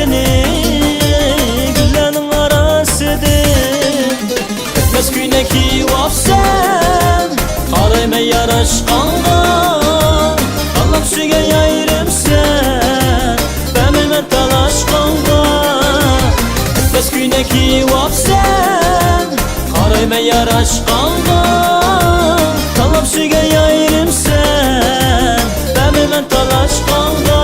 seni güllerin arasıdır. Etmez güyneki vapsen qarayma yaraşqanğa. Allah'ım süge yayırım sen benimle talaşqanğa. Etmez güyneki vapsen qarayma yaraşqanğa. Allah'ım süge yayırım sen benimle talaşqanğa.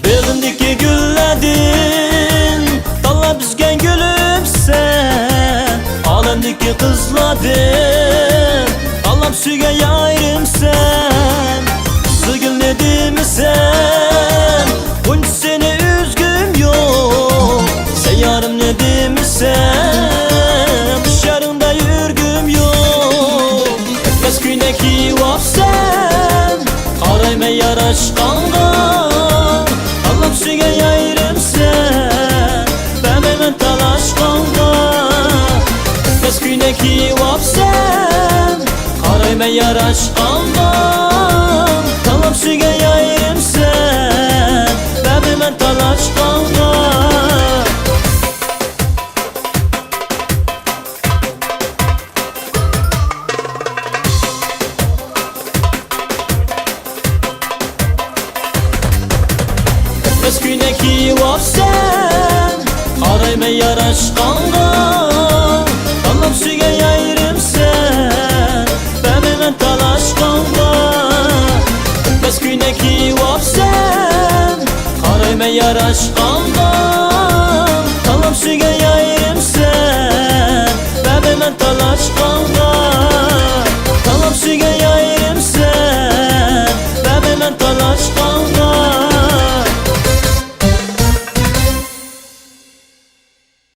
Belindeki gülledin dalla büzgen gülüm sen. Alemdeki kızladın Allah'ım süge yayrım sen. Kızı ne mi sen? Bunca seni üzgüm yok. Sen yarım ne mi sen? Dışarında yürgüm yok. Etmez güyneki vapsen qarayma yaraşqanğa. Allah'ım süge yayrım sen benimle talaşqanğa. Etmez güyneki vapsen qarayma yaraşqanğa. Allah'ım süge yayrım sen benimle talaşqanğa. Etmez güyneki vapsen qarayma yaraşqanğa. Allah'ım süge yayrım sen benimle talaşqanğa. Etmez güyneki vapsen qarayma yaraşqanğa. Allah'ım süge